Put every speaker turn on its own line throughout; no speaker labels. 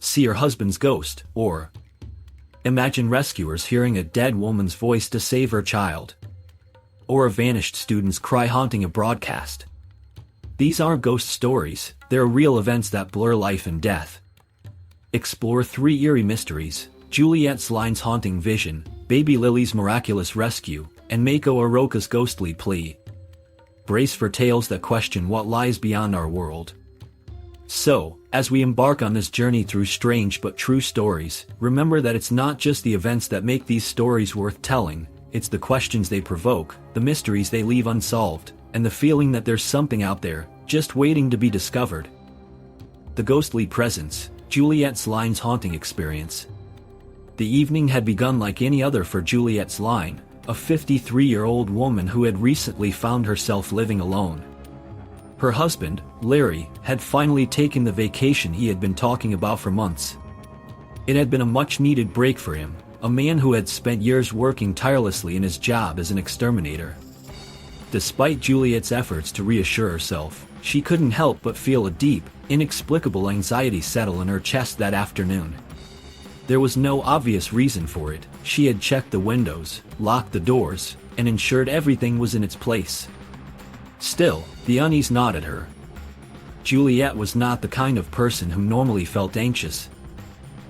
see her husband's ghost, or imagine rescuers hearing a dead woman's voice to save her child, or a vanished student's cry haunting a broadcast. These aren't ghost stories, they're real events that blur life and death. Explore 3 eerie mysteries: Juliet Xline's haunting vision, Baby Lily's miraculous rescue, and Mako Aroka's ghostly plea. Brace for tales that question what lies beyond our world. So, as we embark on this journey through strange but true stories, remember that it's not just the events that make these stories worth telling, it's the questions they provoke, the mysteries they leave unsolved, and the feeling that there's something out there, just waiting to be discovered. The ghostly presence, Juliet Xline's haunting experience. The evening had begun like any other for Juliet Xline, a 53-year-old woman who had recently found herself living alone. Her husband, Larry, had finally taken the vacation he had been talking about for months. It had been a much-needed break for him, a man who had spent years working tirelessly in his job as an exterminator. Despite Juliet's efforts to reassure herself, she couldn't help but feel a deep, inexplicable anxiety settle in her chest that afternoon. There was no obvious reason for it. She had checked the windows, locked the doors, and ensured everything was in its place. Still, the unease gnawed at her. Juliet was not the kind of person who normally felt anxious.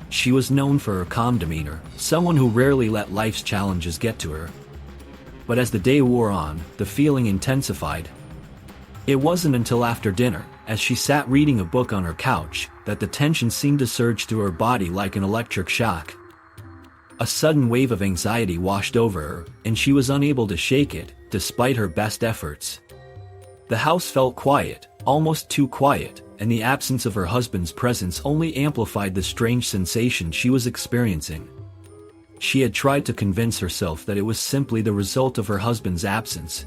She was known for her calm demeanor, someone who rarely let life's challenges get to her. But as the day wore on, the feeling intensified. It wasn't until after dinner, as she sat reading a book on her couch, that the tension seemed to surge through her body like an electric shock. A sudden wave of anxiety washed over her, and she was unable to shake it, despite her best efforts. The house felt quiet, almost too quiet, and the absence of her husband's presence only amplified the strange sensation she was experiencing. She had tried to convince herself that it was simply the result of her husband's absence.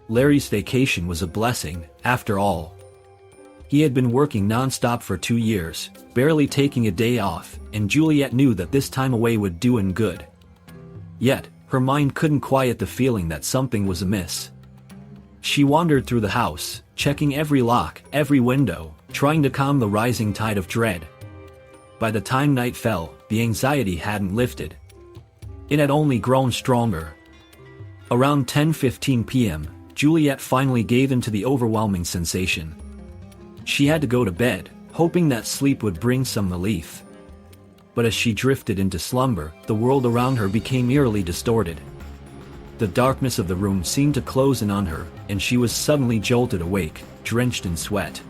Larry's vacation was a blessing, after all. He had been working non-stop for 2 years, barely taking a day off, and Juliet knew that this time away would do him good. Yet, her mind couldn't quiet the feeling that something was amiss. She wandered through the house, checking every lock, every window, trying to calm the rising tide of dread. By the time night fell, the anxiety hadn't lifted. It had only grown stronger. Around 10:15 p.m., Juliet finally gave in to the overwhelming sensation. She had to go to bed, hoping that sleep would bring some relief. But as she drifted into slumber, the world around her became eerily distorted. The darkness of the room seemed to close in on her, and she was suddenly jolted awake, drenched in sweat.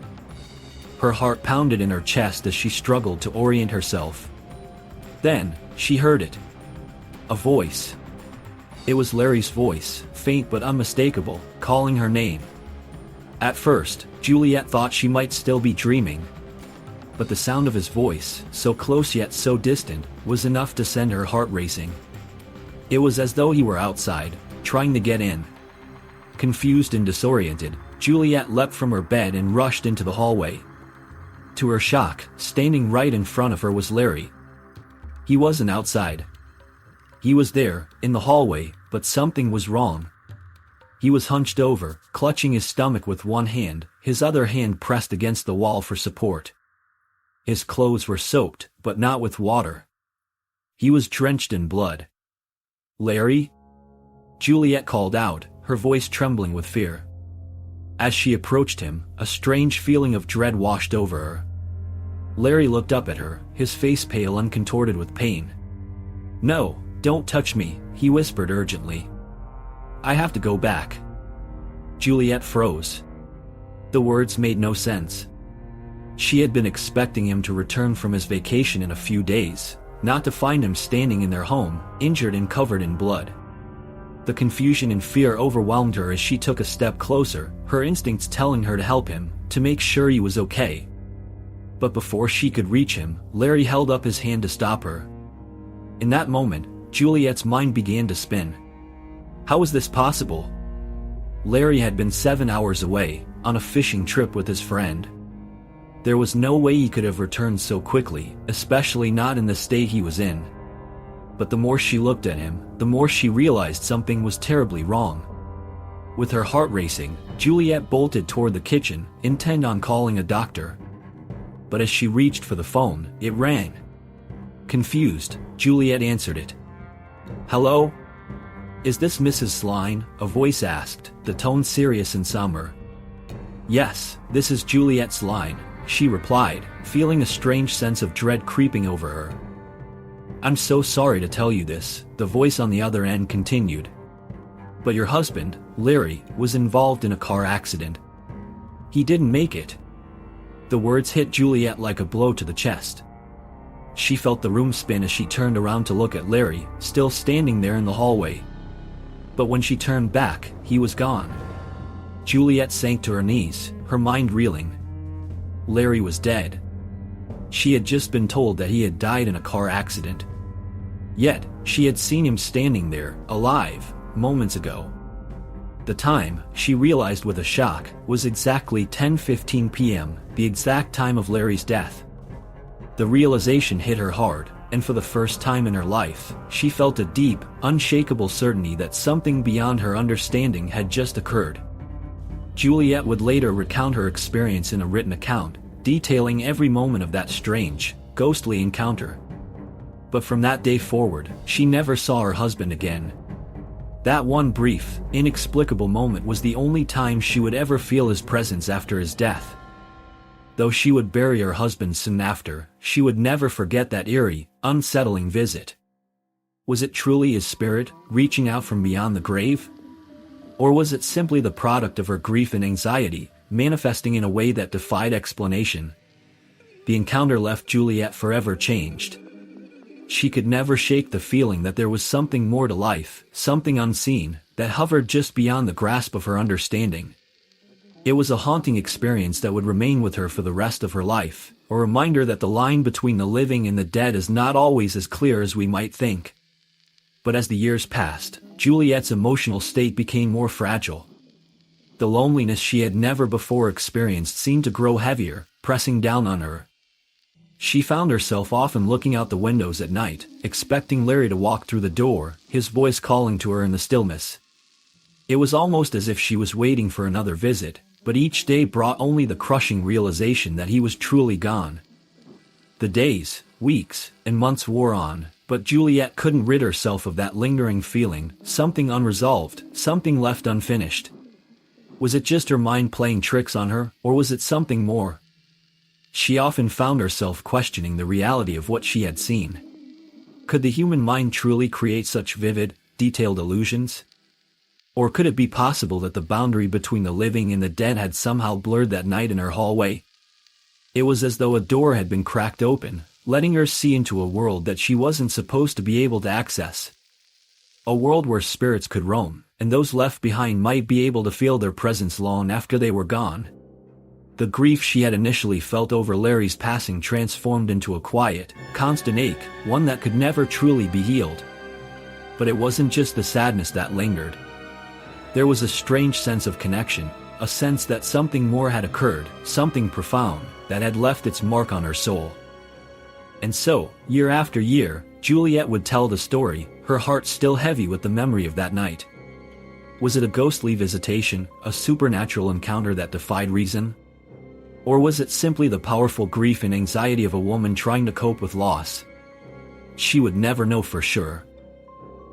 Her heart pounded in her chest as she struggled to orient herself. Then, she heard it. A voice. It was Larry's voice, faint but unmistakable, calling her name. At first, Juliet thought she might still be dreaming. But the sound of his voice, so close yet so distant, was enough to send her heart racing. It was as though he were outside, trying to get in. Confused and disoriented, Juliet leapt from her bed and rushed into the hallway. To her shock, standing right in front of her was Larry. He wasn't outside. He was there, in the hallway, but something was wrong. He was hunched over, clutching his stomach with one hand, his other hand pressed against the wall for support. His clothes were soaked, but not with water. He was drenched in blood. "Larry?" Juliet called out, her voice trembling with fear. As she approached him, a strange feeling of dread washed over her. Larry looked up at her, his face pale and contorted with pain. "No, don't touch me," he whispered urgently. "I have to go back." Juliet froze. The words made no sense. She had been expecting him to return from his vacation in a few days, not to find him standing in their home, injured and covered in blood. The confusion and fear overwhelmed her as she took a step closer, her instincts telling her to help him, to make sure he was okay. But before she could reach him, Larry held up his hand to stop her. In that moment, Juliet's mind began to spin. How was this possible? Larry had been 7 hours away, on a fishing trip with his friend. There was no way he could have returned so quickly, especially not in the state he was in. But the more she looked at him, the more she realized something was terribly wrong. With her heart racing, Juliet bolted toward the kitchen, intent on calling a doctor. but as she reached for the phone, it rang. Confused, Juliet answered it. "Hello? Is this Mrs. Xline?" a voice asked, the tone serious and somber. "Yes, this is Juliet Xline," she replied, feeling a strange sense of dread creeping over her. "I'm so sorry to tell you this," the voice on the other end continued. "But your husband, Larry, was involved in a car accident. He didn't make it." The words hit Juliet like a blow to the chest. She felt the room spin as she turned around to look at Larry, still standing there in the hallway. But when she turned back, he was gone. Juliet sank to her knees, her mind reeling. Larry was dead. She had just been told that he had died in a car accident. Yet, she had seen him standing there, alive, moments ago. The time, she realized with a shock, was exactly 10:15 p.m., the exact time of Larry's death. The realization hit her hard, and for the first time in her life, she felt a deep, unshakable certainty that something beyond her understanding had just occurred. Juliet would later recount her experience in a written account, detailing every moment of that strange, ghostly encounter. But from that day forward, she never saw her husband again. That one brief, inexplicable moment was the only time she would ever feel his presence after his death. Though she would bury her husband soon after, she would never forget that eerie, unsettling visit. Was it truly his spirit, reaching out from beyond the grave? Or was it simply the product of her grief and anxiety, manifesting in a way that defied explanation? The encounter left Juliet forever changed. She could never shake the feeling that there was something more to life, something unseen, that hovered just beyond the grasp of her understanding. It was a haunting experience that would remain with her for the rest of her life, a reminder that the line between the living and the dead is not always as clear as we might think. But as the years passed, Juliet's emotional state became more fragile. The loneliness she had never before experienced seemed to grow heavier, pressing down on her. She found herself often looking out the windows at night, expecting Larry to walk through the door, his voice calling to her in the stillness. It was almost as if she was waiting for another visit, but each day brought only the crushing realization that he was truly gone. The days, weeks, and months wore on, but Juliet couldn't rid herself of that lingering feeling, something unresolved, something left unfinished. Was it just her mind playing tricks on her, or was it something more? She often found herself questioning the reality of what she had seen. Could the human mind truly create such vivid, detailed illusions? Or could it be possible that the boundary between the living and the dead had somehow blurred that night in her hallway? It was as though a door had been cracked open, letting her see into a world that she wasn't supposed to be able to access. A world where spirits could roam, and those left behind might be able to feel their presence long after they were gone. The grief she had initially felt over Larry's passing transformed into a quiet, constant ache, one that could never truly be healed. But it wasn't just the sadness that lingered. There was a strange sense of connection, a sense that something more had occurred, something profound, that had left its mark on her soul. And so, year after year, Juliet would tell the story, her heart still heavy with the memory of that night. Was it a ghostly visitation, a supernatural encounter that defied reason? Or was it simply the powerful grief and anxiety of a woman trying to cope with loss? She would never know for sure.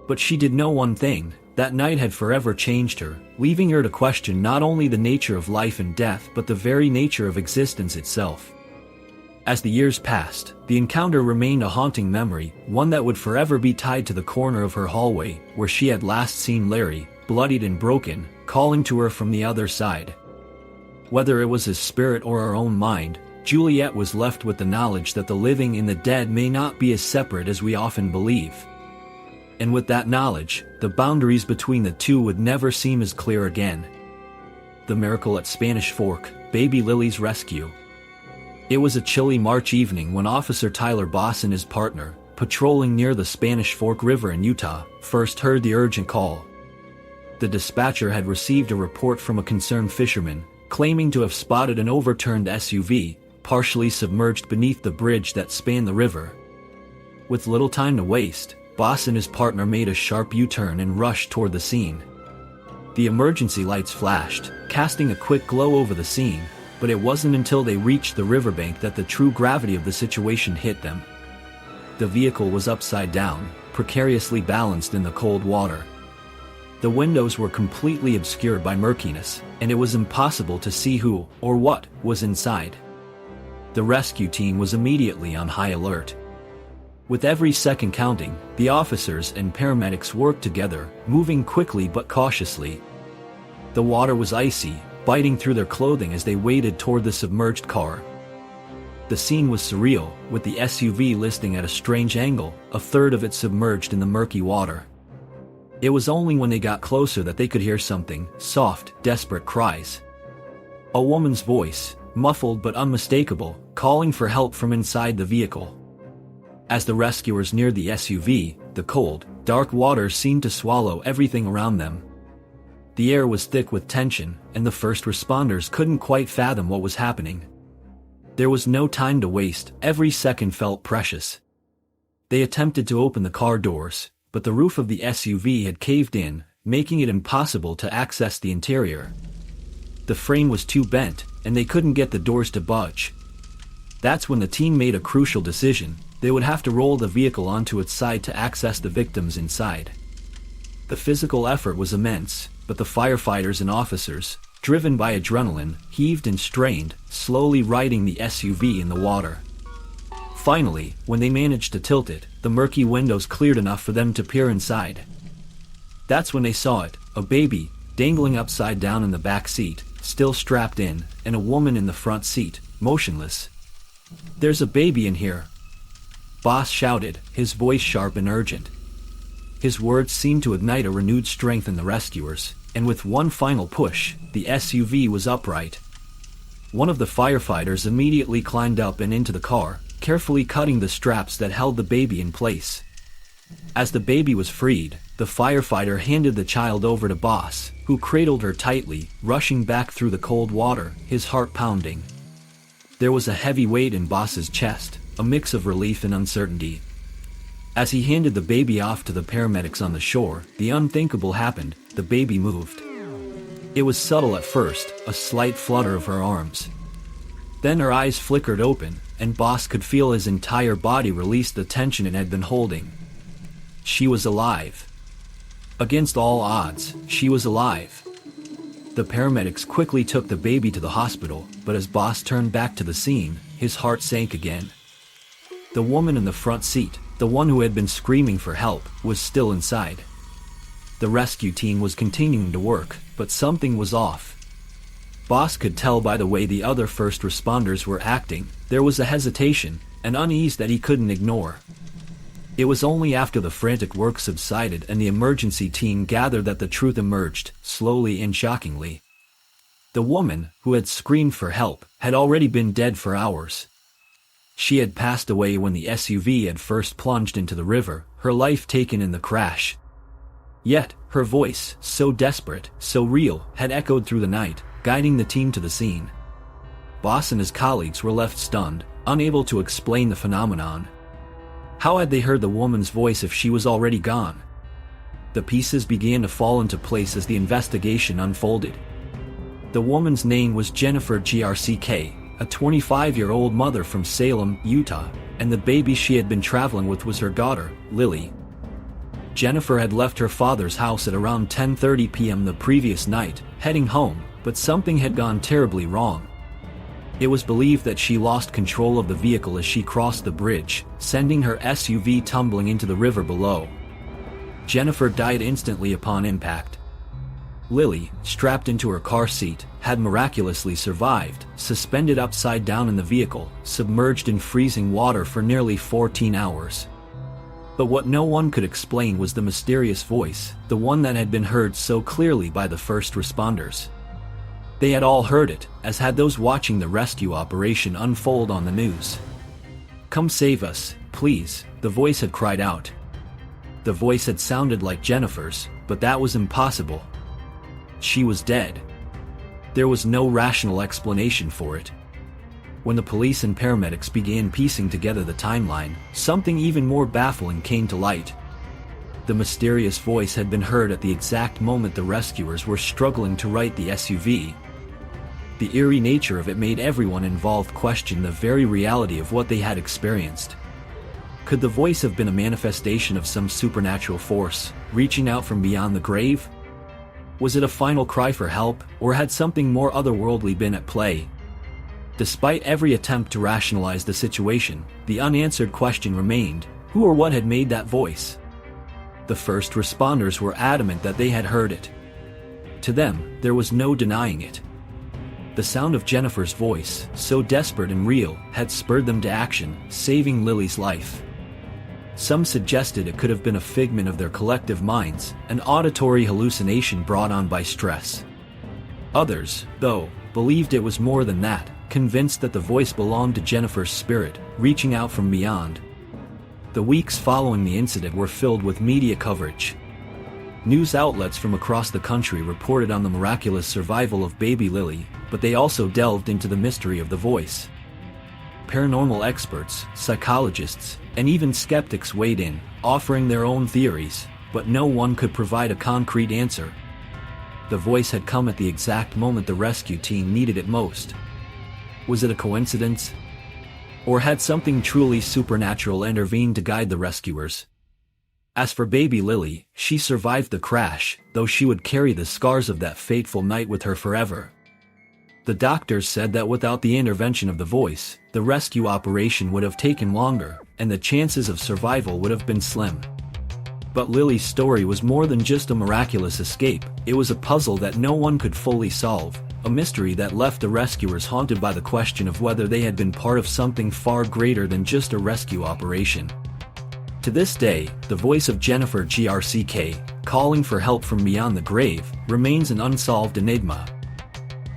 But she did know one thing: that night had forever changed her, leaving her to question not only the nature of life and death but the very nature of existence itself. As the years passed, the encounter remained a haunting memory, one that would forever be tied to the corner of her hallway, where she had last seen Larry, bloodied and broken, calling to her from the other side. Whether it was his spirit or her own mind, Juliet was left with the knowledge that the living and the dead may not be as separate as we often believe. And with that knowledge, the boundaries between the two would never seem as clear again. The miracle at Spanish Fork, baby Lily's rescue. It was a chilly March evening when Officer Tyler Boss and his partner, patrolling near the Spanish Fork River in Utah, first heard the urgent call. The dispatcher had received a report from a concerned fisherman, claiming to have spotted an overturned SUV, partially submerged beneath the bridge that spanned the river. With little time to waste, Boss and his partner made a sharp U-turn and rushed toward the scene. The emergency lights flashed, casting a quick glow over the scene, But it wasn't until they reached the riverbank that the true gravity of the situation hit them. The vehicle was upside down, precariously balanced in the cold water. The windows were completely obscured by murkiness, and it was impossible to see who, or what, was inside. The rescue team was immediately on high alert. With every second counting, the officers and paramedics worked together, moving quickly but cautiously. The water was icy, biting through their clothing as they waded toward the submerged car. The scene was surreal, with the SUV listing at a strange angle, a third of it submerged in the murky water. It was only when they got closer that they could hear something, soft, desperate cries. A woman's voice, muffled but unmistakable, calling for help from inside the vehicle. As the rescuers neared the SUV, the cold, dark water seemed to swallow everything around them. The air was thick with tension, and the first responders couldn't quite fathom what was happening. There was no time to waste, every second felt precious. They attempted to open the car doors, but the roof of the SUV had caved in, making it impossible to access the interior. The frame was too bent, and they couldn't get the doors to budge. That's when the team made a crucial decision. They would have to roll the vehicle onto its side to access the victims inside. The physical effort was immense, but the firefighters and officers, driven by adrenaline, heaved and strained, slowly righting the SUV in the water. Finally, when they managed to tilt it, the murky windows cleared enough for them to peer inside. That's when they saw it, a baby, dangling upside down in the back seat, still strapped in, and a woman in the front seat, motionless. "There's a baby in here," Boss shouted, his voice sharp and urgent. His words seemed to ignite a renewed strength in the rescuers, and with one final push, the SUV was upright. One of the firefighters immediately climbed up and into the car, carefully cutting the straps that held the baby in place. As the baby was freed, the firefighter handed the child over to Boss, who cradled her tightly, rushing back through the cold water, his heart pounding. There was a heavy weight in Boss's chest, a mix of relief and uncertainty. As he handed the baby off to the paramedics on the shore, the unthinkable happened. The baby moved. It was subtle at first, a slight flutter of her arms. Then her eyes flickered open, and Boss could feel his entire body release the tension it had been holding. She was alive. Against all odds, she was alive. The paramedics quickly took the baby to the hospital, but as Boss turned back to the scene, his heart sank again. The woman in the front seat, the one who had been screaming for help, was still inside. The rescue team was continuing to work, but something was off. Boss could tell by the way the other first responders were acting. There was a hesitation, an unease that he couldn't ignore. It was only after the frantic work subsided and the emergency team gathered that the truth emerged, slowly and shockingly. The woman, who had screamed for help, had already been dead for hours. She had passed away when the SUV had first plunged into the river, her life taken in the crash. Yet, her voice, so desperate, so real, had echoed through the night, guiding the team to the scene. Boss and his colleagues were left stunned, unable to explain the phenomenon. How had they heard the woman's voice if she was already gone? The pieces began to fall into place as the investigation unfolded. The woman's name was Jennifer Grck, a 25-year-old mother from Salem, Utah, and the baby she had been traveling with was her daughter, Lily. Jennifer had left her father's house at around 10:30 p.m. the previous night, heading home, but something had gone terribly wrong. It was believed that she lost control of the vehicle as she crossed the bridge, sending her SUV tumbling into the river below. Jennifer died instantly upon impact. Lily, strapped into her car seat, had miraculously survived, suspended upside down in the vehicle, submerged in freezing water for nearly 14 hours. But what no one could explain was the mysterious voice, the one that had been heard so clearly by the first responders. They had all heard it, as had those watching the rescue operation unfold on the news. "Come save us, please," the voice had cried out. The voice had sounded like Jennifer's, but that was impossible. She was dead. There was no rational explanation for it. When the police and paramedics began piecing together the timeline, something even more baffling came to light. The mysterious voice had been heard at the exact moment the rescuers were struggling to right the SUV. The eerie nature of it made everyone involved question the very reality of what they had experienced. Could the voice have been a manifestation of some supernatural force, reaching out from beyond the grave? Was it a final cry for help, or had something more otherworldly been at play? Despite every attempt to rationalize the situation, the unanswered question remained: who or what had made that voice? The first responders were adamant that they had heard it. To them, there was no denying it. The sound of Jennifer's voice, so desperate and real, had spurred them to action, saving Lily's life. Some suggested it could have been a figment of their collective minds, an auditory hallucination brought on by stress. Others, though, believed it was more than that, convinced that the voice belonged to Jennifer's spirit, reaching out from beyond. The weeks following the incident were filled with media coverage. News outlets from across the country reported on the miraculous survival of baby Lily, but they also delved into the mystery of the voice. Paranormal experts, psychologists, and even skeptics weighed in, offering their own theories, but no one could provide a concrete answer. The voice had come at the exact moment the rescue team needed it most. Was it a coincidence? Or had something truly supernatural intervened to guide the rescuers? As for baby Lily, she survived the crash, though she would carry the scars of that fateful night with her forever. The doctors said that without the intervention of the voice, the rescue operation would have taken longer, and the chances of survival would have been slim. But Lily's story was more than just a miraculous escape. It was a puzzle that no one could fully solve, a mystery that left the rescuers haunted by the question of whether they had been part of something far greater than just a rescue operation. To this day, the voice of Jennifer Grck, calling for help from beyond the grave, remains an unsolved enigma.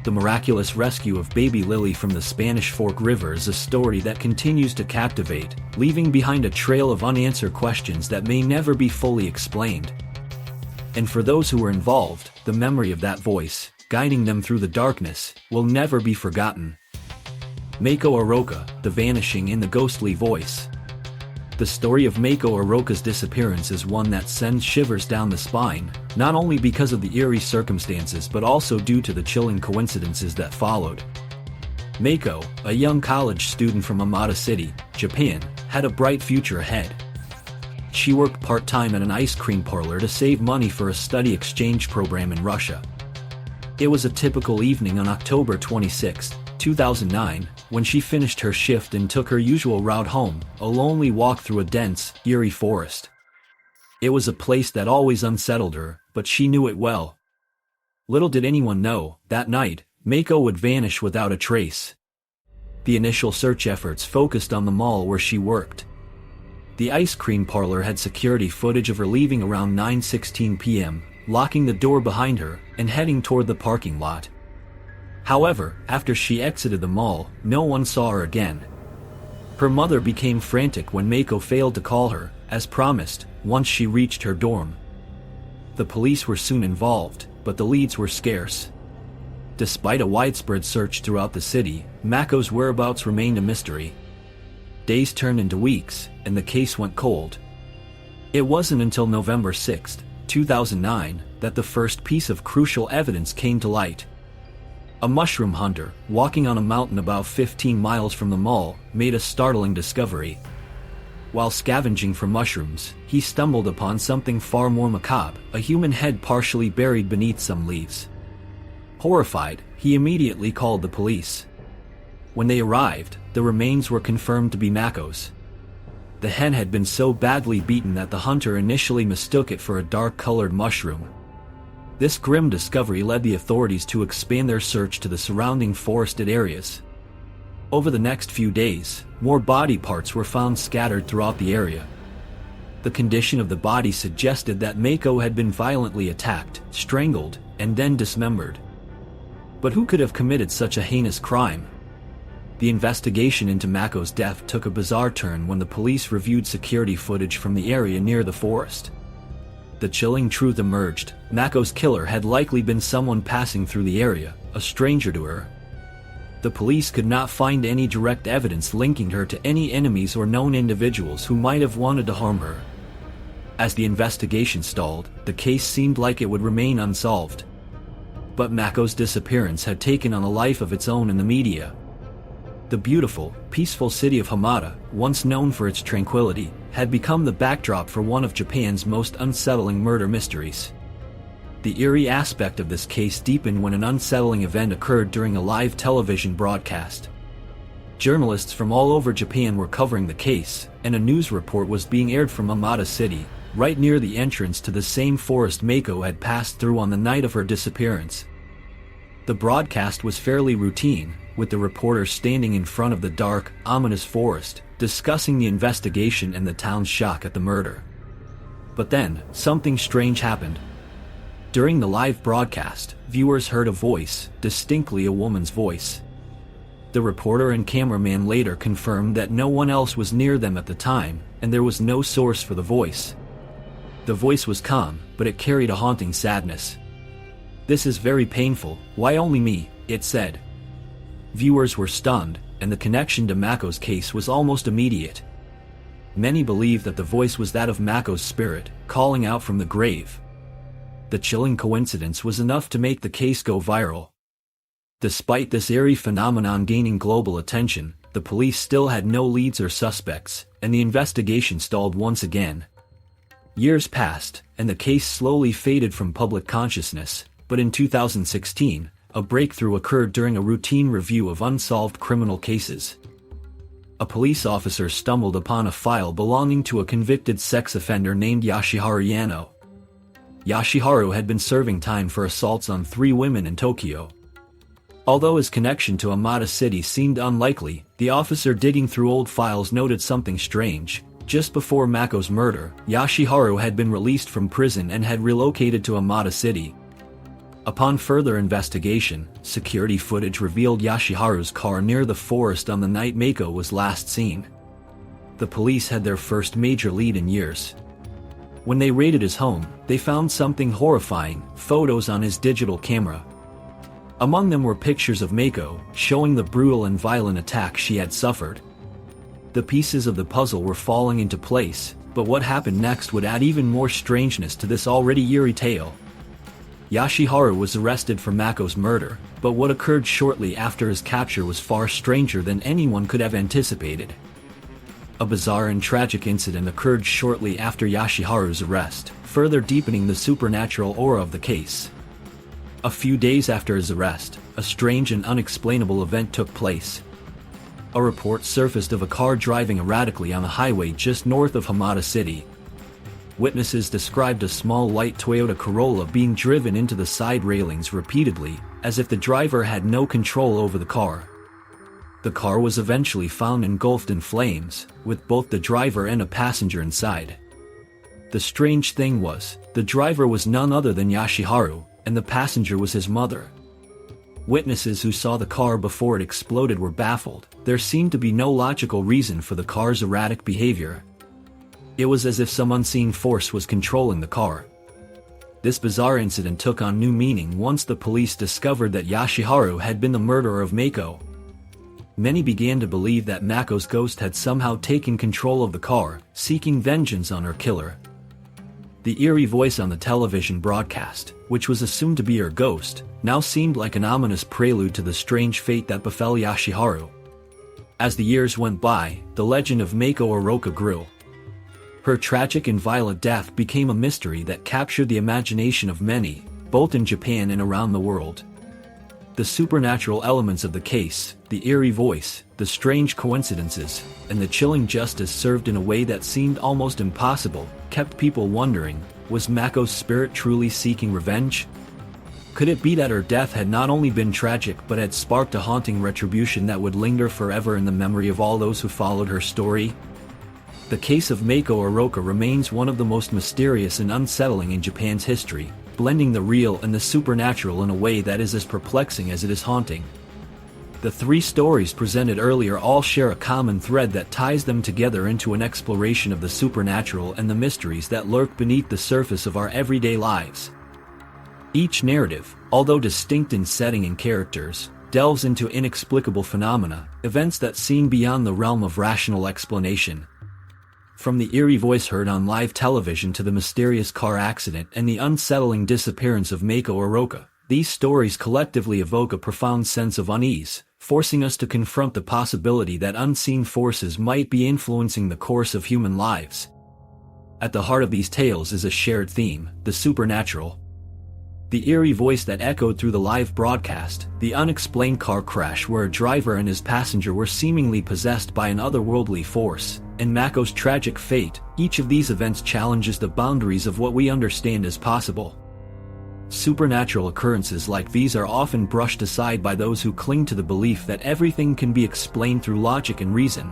The miraculous rescue of baby Lily from the Spanish Fork River is a story that continues to captivate, leaving behind a trail of unanswered questions that may never be fully explained. And for those who were involved, the memory of that voice, guiding them through the darkness, will never be forgotten. Mako Aroka, the vanishing and the ghostly voice. The story of Mako Aroka's disappearance is one that sends shivers down the spine, not only because of the eerie circumstances but also due to the chilling coincidences that followed. Mako, a young college student from Amada City, Japan, had a bright future ahead. She worked part-time at an ice cream parlor to save money for a study exchange program in Russia. It was a typical evening on October 26, 2009, when she finished her shift and took her usual route home, a lonely walk through a dense, eerie forest. It was a place that always unsettled her, but she knew it well. Little did anyone know, that night, Mako would vanish without a trace. The initial search efforts focused on the mall where she worked. The ice cream parlor had security footage of her leaving around 9:16 p.m., locking the door behind her, and heading toward the parking lot. However, after she exited the mall, no one saw her again. Her mother became frantic when Mako failed to call her, as promised, once she reached her dorm. The police were soon involved, but the leads were scarce. Despite a widespread search throughout the city, Mako's whereabouts remained a mystery. Days turned into weeks, and the case went cold. It wasn't until November 6, 2009, that the first piece of crucial evidence came to light. A mushroom hunter, walking on a mountain about 15 miles from the mall, made a startling discovery. While scavenging for mushrooms, he stumbled upon something far more macabre, a human head partially buried beneath some leaves. Horrified, he immediately called the police. When they arrived, the remains were confirmed to be Mako's. The head had been so badly beaten that the hunter initially mistook it for a dark-colored mushroom. This grim discovery led the authorities to expand their search to the surrounding forested areas. Over the next few days, more body parts were found scattered throughout the area. The condition of the body suggested that Mako had been violently attacked, strangled, and then dismembered. But who could have committed such a heinous crime? The investigation into Mako's death took a bizarre turn when the police reviewed security footage from the area near the forest. The chilling truth emerged: Mako's killer had likely been someone passing through the area, a stranger to her. The police could not find any direct evidence linking her to any enemies or known individuals who might have wanted to harm her. As the investigation stalled, the case seemed like it would remain unsolved. But Mako's disappearance had taken on a life of its own in the media. The beautiful, peaceful city of Hamada, once known for its tranquility, had become the backdrop for one of Japan's most unsettling murder mysteries. The eerie aspect of this case deepened when an unsettling event occurred during a live television broadcast. Journalists from all over Japan were covering the case, and a news report was being aired from Hamada City, right near the entrance to the same forest Mako had passed through on the night of her disappearance. The broadcast was fairly routine, with the reporter standing in front of the dark, ominous forest, discussing the investigation and the town's shock at the murder. But then, something strange happened. During the live broadcast, viewers heard a voice, distinctly a woman's voice. The reporter and cameraman later confirmed that no one else was near them at the time, and there was no source for the voice. The voice was calm, but it carried a haunting sadness. "This is very painful, why only me?" it said. Viewers were stunned, and the connection to Mako's case was almost immediate. Many believed that the voice was that of Mako's spirit, calling out from the grave. The chilling coincidence was enough to make the case go viral. Despite this eerie phenomenon gaining global attention, the police still had no leads or suspects, and the investigation stalled once again. Years passed, and the case slowly faded from public consciousness, but in 2016, a breakthrough occurred during a routine review of unsolved criminal cases. A police officer stumbled upon a file belonging to a convicted sex offender named Yoshiharu Yano. Yoshiharu had been serving time for assaults on 3 women in Tokyo. Although his connection to Hamada City seemed unlikely, the officer digging through old files noted something strange. Just before Mako's murder, Yoshiharu had been released from prison and had relocated to Hamada City. Upon further investigation, security footage revealed Yoshiharu's car near the forest on the night Mako was last seen. The police had their first major lead in years. When they raided his home, they found something horrifying: photos on his digital camera. Among them were pictures of Mako, showing the brutal and violent attack she had suffered. The pieces of the puzzle were falling into place, but what happened next would add even more strangeness to this already eerie tale. Yoshiharu was arrested for Mako's murder, but what occurred shortly after his capture was far stranger than anyone could have anticipated. A bizarre and tragic incident occurred shortly after Yoshiharu's arrest, further deepening the supernatural aura of the case. A few days after his arrest, a strange and unexplainable event took place. A report surfaced of a car driving erratically on a highway just north of Hamada City. Witnesses described a small white Toyota Corolla being driven into the side railings repeatedly, as if the driver had no control over the car. The car was eventually found engulfed in flames, with both the driver and a passenger inside. The strange thing was, the driver was none other than Yoshiharu, and the passenger was his mother. Witnesses who saw the car before it exploded were baffled. There seemed to be no logical reason for the car's erratic behavior. It was as if some unseen force was controlling the car. This bizarre incident took on new meaning once the police discovered that Yoshiharu had been the murderer of Mako. Many began to believe that Mako's ghost had somehow taken control of the car, seeking vengeance on her killer. The eerie voice on the television broadcast, which was assumed to be her ghost, now seemed like an ominous prelude to the strange fate that befell Yoshiharu. As the years went by, the legend of Mako Aroka grew. Her tragic and violent death became a mystery that captured the imagination of many, both in Japan and around the world. The supernatural elements of the case, the eerie voice, the strange coincidences, and the chilling justice served in a way that seemed almost impossible, kept people wondering, was Mako's spirit truly seeking revenge? Could it be that her death had not only been tragic but had sparked a haunting retribution that would linger forever in the memory of all those who followed her story? The case of Mako Aroka remains one of the most mysterious and unsettling in Japan's history, blending the real and the supernatural in a way that is as perplexing as it is haunting. The 3 stories presented earlier all share a common thread that ties them together into an exploration of the supernatural and the mysteries that lurk beneath the surface of our everyday lives. Each narrative, although distinct in setting and characters, delves into inexplicable phenomena, events that seem beyond the realm of rational explanation. From the eerie voice heard on live television to the mysterious car accident and the unsettling disappearance of Mako Aroka, These stories collectively evoke a profound sense of unease, forcing us to confront the possibility that unseen forces might be influencing the course of human lives. At the heart of these tales is a shared theme, the supernatural. The eerie voice that echoed through the live broadcast, the unexplained car crash where a driver and his passenger were seemingly possessed by an otherworldly force, and Mako's tragic fate, each of these events challenges the boundaries of what we understand as possible. Supernatural occurrences like these are often brushed aside by those who cling to the belief that everything can be explained through logic and reason.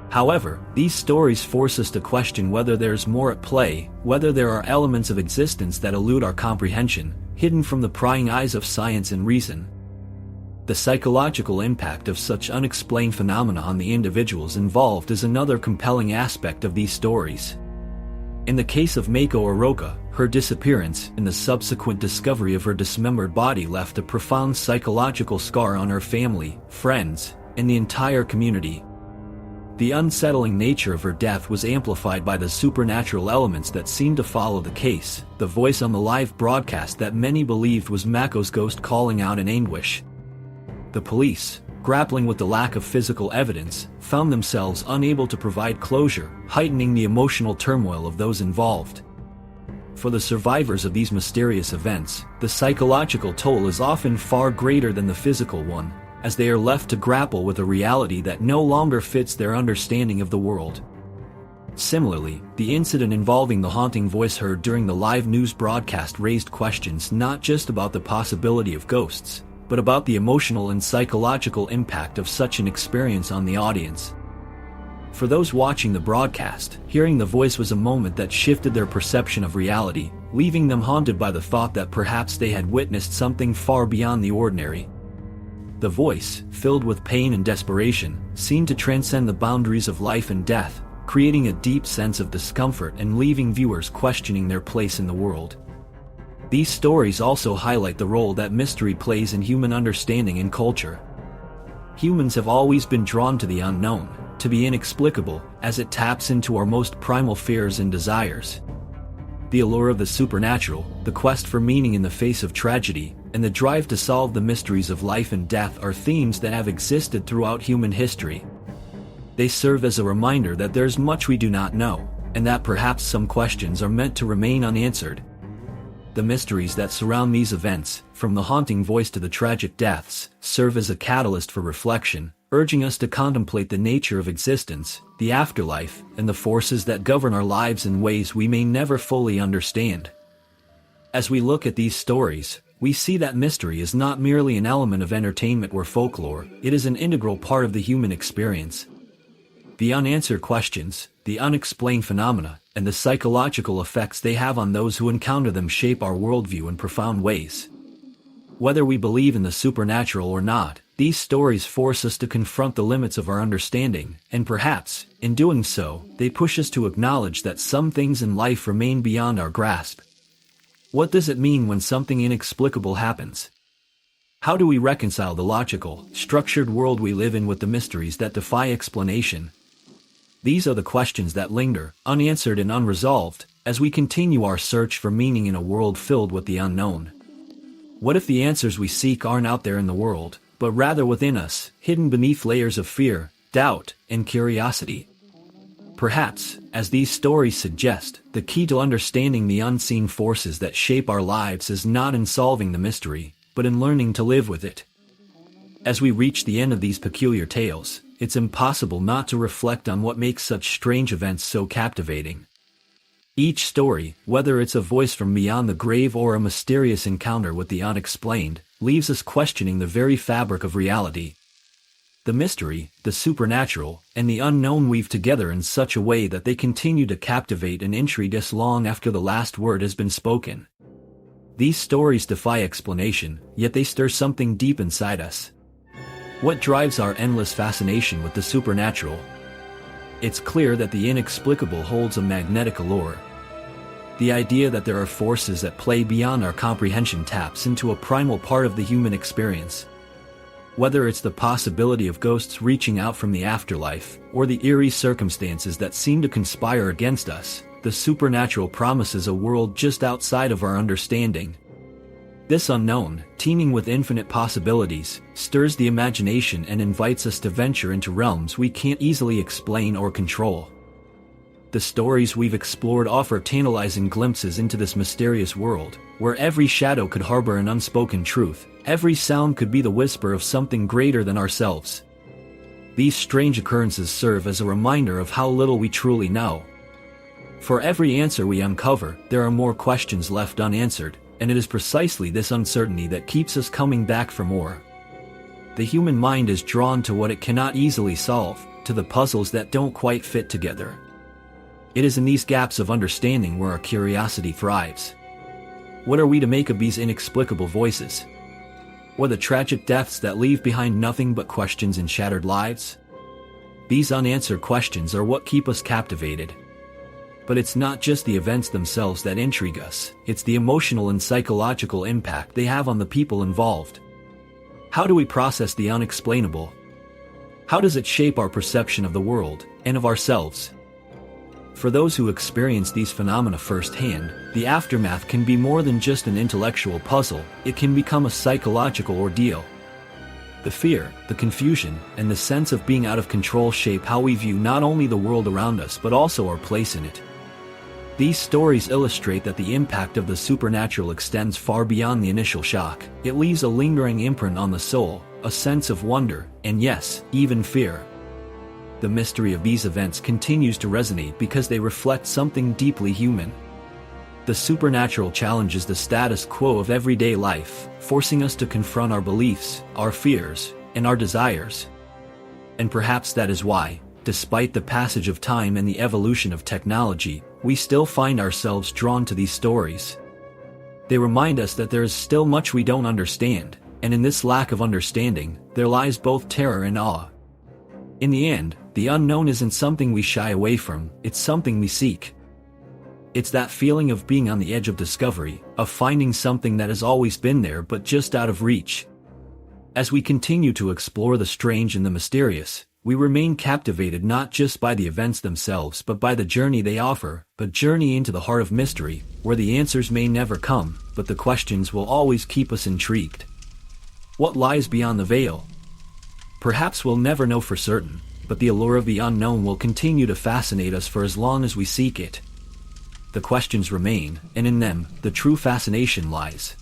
However, these stories force us to question whether there's more at play, whether there are elements of existence that elude our comprehension, hidden from the prying eyes of science and reason. The psychological impact of such unexplained phenomena on the individuals involved is another compelling aspect of these stories. In the case of Mako Aroka, her disappearance and the subsequent discovery of her dismembered body left a profound psychological scar on her family, friends, and the entire community. The unsettling nature of her death was amplified by the supernatural elements that seemed to follow the case, the voice on the live broadcast that many believed was Mako's ghost calling out in anguish. The police, grappling with the lack of physical evidence, found themselves unable to provide closure, heightening the emotional turmoil of those involved. For the survivors of these mysterious events, the psychological toll is often far greater than the physical one, as they are left to grapple with a reality that no longer fits their understanding of the world. Similarly, the incident involving the haunting voice heard during the live news broadcast raised questions not just about the possibility of ghosts, but about the emotional and psychological impact of such an experience on the audience. For those watching the broadcast, hearing the voice was a moment that shifted their perception of reality, leaving them haunted by the thought that perhaps they had witnessed something far beyond the ordinary. The voice, filled with pain and desperation, seemed to transcend the boundaries of life and death, creating a deep sense of discomfort and leaving viewers questioning their place in the world. These stories also highlight the role that mystery plays in human understanding and culture. Humans have always been drawn to the unknown, to the inexplicable, as it taps into our most primal fears and desires. The allure of the supernatural, the quest for meaning in the face of tragedy, and the drive to solve the mysteries of life and death are themes that have existed throughout human history. They serve as a reminder that there's much we do not know, and that perhaps some questions are meant to remain unanswered. The mysteries that surround these events, from the haunting voice to the tragic deaths, serve as a catalyst for reflection, urging us to contemplate the nature of existence, the afterlife, and the forces that govern our lives in ways we may never fully understand. As we look at these stories, we see that mystery is not merely an element of entertainment or folklore, it is an integral part of the human experience. The unanswered questions, the unexplained phenomena, and the psychological effects they have on those who encounter them shape our worldview in profound ways. Whether we believe in the supernatural or not, these stories force us to confront the limits of our understanding, and perhaps, in doing so, they push us to acknowledge that some things in life remain beyond our grasp. What does it mean when something inexplicable happens? How do we reconcile the logical, structured world we live in with the mysteries that defy explanation? These are the questions that linger, unanswered and unresolved, as we continue our search for meaning in a world filled with the unknown. What if the answers we seek aren't out there in the world, but rather within us, hidden beneath layers of fear, doubt, and curiosity? Perhaps, as these stories suggest, the key to understanding the unseen forces that shape our lives is not in solving the mystery, but in learning to live with it. As we reach the end of these peculiar tales, it's impossible not to reflect on what makes such strange events so captivating. Each story, whether it's a voice from beyond the grave or a mysterious encounter with the unexplained, leaves us questioning the very fabric of reality. The mystery, the supernatural, and the unknown weave together in such a way that they continue to captivate and intrigue us long after the last word has been spoken. These stories defy explanation, yet they stir something deep inside us. What drives our endless fascination with the supernatural? It's clear that the inexplicable holds a magnetic allure. The idea that there are forces at play beyond our comprehension taps into a primal part of the human experience. Whether it's the possibility of ghosts reaching out from the afterlife, or the eerie circumstances that seem to conspire against us, the supernatural promises a world just outside of our understanding. This unknown, teeming with infinite possibilities, stirs the imagination and invites us to venture into realms we can't easily explain or control. The stories we've explored offer tantalizing glimpses into this mysterious world, where every shadow could harbor an unspoken truth, every sound could be the whisper of something greater than ourselves. These strange occurrences serve as a reminder of how little we truly know. For every answer we uncover, there are more questions left unanswered, and it is precisely this uncertainty that keeps us coming back for more. The human mind is drawn to what it cannot easily solve, to the puzzles that don't quite fit together. It is in these gaps of understanding where our curiosity thrives. What are we to make of these inexplicable voices? Or the tragic deaths that leave behind nothing but questions and shattered lives? These unanswered questions are what keep us captivated. But it's not just the events themselves that intrigue us, it's the emotional and psychological impact they have on the people involved. How do we process the unexplainable? How does it shape our perception of the world, and of ourselves? For those who experience these phenomena firsthand, the aftermath can be more than just an intellectual puzzle, it can become a psychological ordeal. The fear, the confusion, and the sense of being out of control shape how we view not only the world around us but also our place in it. These stories illustrate that the impact of the supernatural extends far beyond the initial shock. It leaves a lingering imprint on the soul, a sense of wonder, and yes, even fear. The mystery of these events continues to resonate because they reflect something deeply human. The supernatural challenges the status quo of everyday life, forcing us to confront our beliefs, our fears, and our desires. And perhaps that is why, despite the passage of time and the evolution of technology, we still find ourselves drawn to these stories. They remind us that there is still much we don't understand, and in this lack of understanding, there lies both terror and awe. In the end, the unknown isn't something we shy away from, it's something we seek. It's that feeling of being on the edge of discovery, of finding something that has always been there but just out of reach. As we continue to explore the strange and the mysterious, we remain captivated not just by the events themselves but by the journey they offer, a journey into the heart of mystery, where the answers may never come, but the questions will always keep us intrigued. What lies beyond the veil? Perhaps we'll never know for certain, but the allure of the unknown will continue to fascinate us for as long as we seek it. The questions remain, and in them, the true fascination lies.